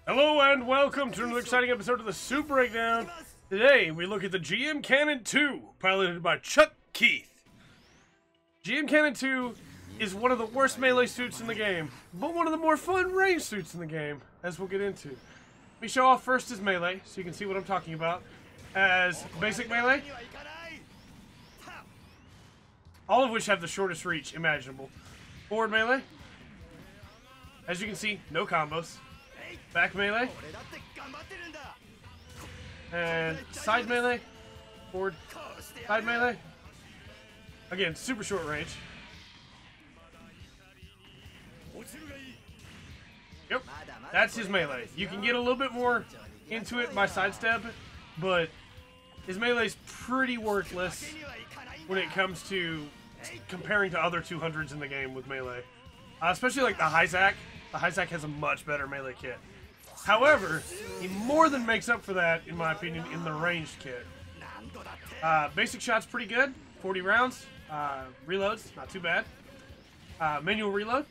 Hello and welcome to another exciting episode of the Super Breakdown. Today we look at the GM Cannon 2, piloted by Chuck Keith. GM Cannon 2 is one of the worst melee suits in the game, but one of the more fun range suits in the game, as we'll get into. Let me show off first his melee, so you can see what I'm talking about. As basic melee, all of which have the shortest reach imaginable. Forward melee, as you can see, no combos. Back melee, and side melee, forward, side melee. Again, super short range. Yep, that's his melee. You can get a little bit more into it by sidestep, but his melee's pretty worthless when it comes to comparing to other 200s in the game with melee. Especially like the Hyzak. The Hyzak has a much better melee kit. However, he more than makes up for that, in my opinion, in the ranged kit. Basic shot's pretty good. 40 rounds. Reloads, not too bad. Manual reload.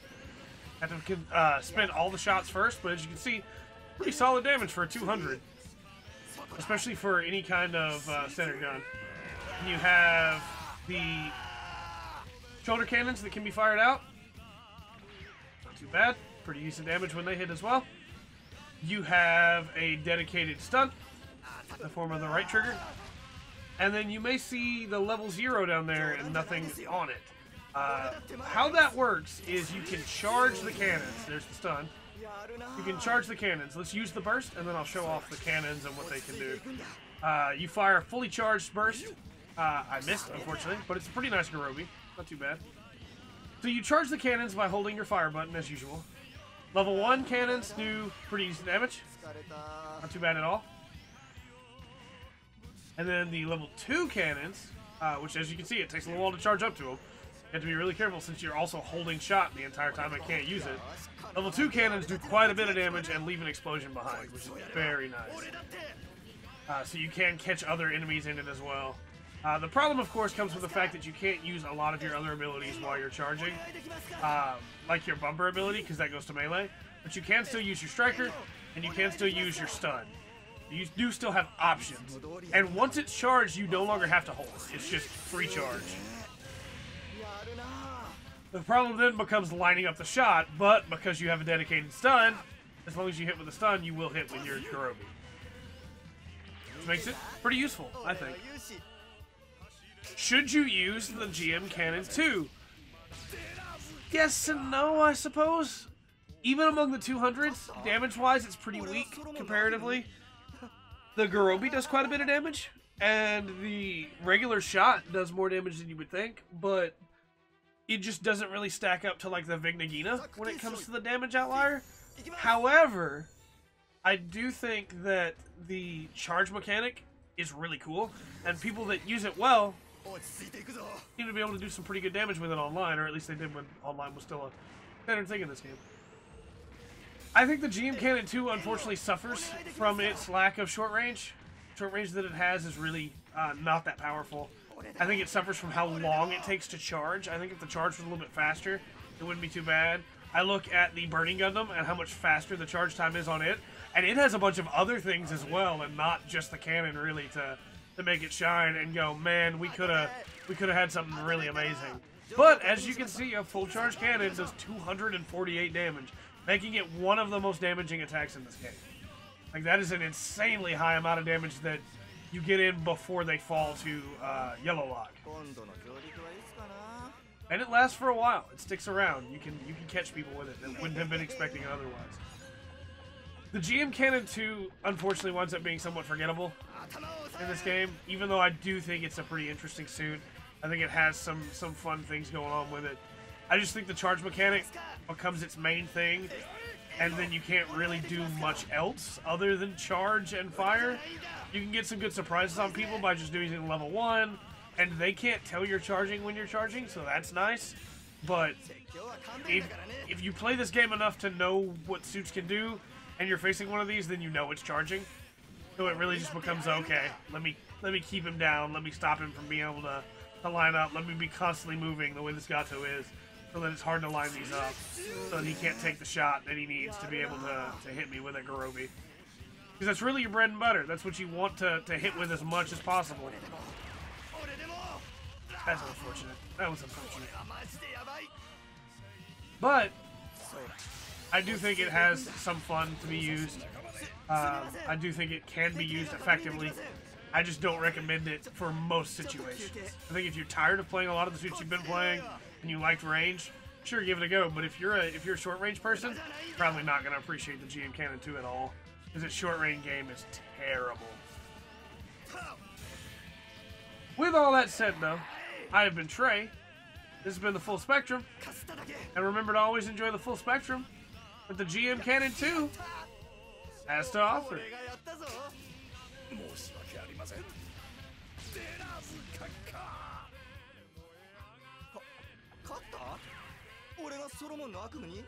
Have to spend all the shots first, but as you can see, pretty solid damage for a 200. Especially for any kind of center gun. You have the shoulder cannons that can be fired out. Not too bad. Pretty decent damage when they hit as well. You have a dedicated stun in the form of the right trigger. And then you may see the level 0 down there and nothing on it. How that works is you can charge the cannons. There's the stun. You can charge the cannons. Let's use the burst and then I'll show off the cannons and what they can do. You fire a fully charged burst. I missed, unfortunately, but it's a pretty nice Garobi. Not too bad. So you charge the cannons by holding your fire button as usual. Level 1 cannons do pretty decent damage. Not too bad at all. And then the level 2 cannons, which as you can see, it takes a little while to charge up to them. You have to be really careful since you're also holding shot the entire time and can't use it. Level 2 cannons do quite a bit of damage and leave an explosion behind, which is very nice. So you can catch other enemies in it as well. The problem, of course, comes with the fact that you can't use a lot of your other abilities while you're charging. Like your bumper ability, because that goes to melee. But you can still use your striker, and you can still use your stun. You do still have options. And once it's charged, you no longer have to hold. It's just free charge. The problem then becomes lining up the shot, but because you have a dedicated stun, as long as you hit with a stun, you will hit with your Garobi. Which makes it pretty useful, I think. Should you use the GM Cannon 2? Yes and no, I suppose. Even among the 200s, damage-wise, it's pretty weak, comparatively. The Garobi does quite a bit of damage, and the regular shot does more damage than you would think, but it just doesn't really stack up to, like, the Vignagina when it comes to the damage outlier. However, I do think that the charge mechanic is really cool, and people that use it well seem to be able to do some pretty good damage with it online, or at least they did when online was still a standard thing in this game. I think the GM Cannon 2 unfortunately suffers from its lack of short range. Short range that it has is really not that powerful. I think it suffers from how long it takes to charge. I think if the charge was a little bit faster, it wouldn't be too bad. I look at the Burning Gundam and how much faster the charge time is on it, and it has a bunch of other things as well, and not just the cannon really to make it shine and go, man, we could have had something really amazing. But as you can see, a full charge cannon does 248 damage, making it one of the most damaging attacks in this game. Like, that is an insanely high amount of damage that you get in before they fall to yellow lock. And it lasts for a while. It sticks around. You can catch people with it that wouldn't have been expecting it otherwise. The GM Cannon 2 unfortunately winds up being somewhat forgettable in this game, even though I do think it's a pretty interesting suit. I think it has some fun things going on with it. I just think the charge mechanic becomes its main thing, and then you can't really do much else other than charge and fire. You can get some good surprises on people by just doing it in level 1, and they can't tell you're charging when you're charging, so that's nice. But if you play this game enough to know what suits can do, and you're facing one of these, then you know it's charging. So it really just becomes, okay, let me keep him down, let me stop him from being able to line up, let me be constantly moving the way this Gato is. so that it's hard to line these up, so that he can't take the shot that he needs to be able to hit me with a Garobi. Because that's really your bread and butter. That's what you want to hit with as much as possible. That's unfortunate. That was unfortunate. But I do think it has some fun to be used. I do think it can be used effectively. I just don't recommend it for most situations. I think if you're tired of playing a lot of the suits you've been playing and you liked range, sure, give it a go. But if you're a short range person, you're probably not going to appreciate the GM Cannon 2 at all, because its short range game is terrible. With all that said, though, I have been Trey. This has been the Full Spectrum, and remember to always enjoy the full spectrum that the GM Cannon 2 has to offer. 勝った？俺がソロモンの悪夢に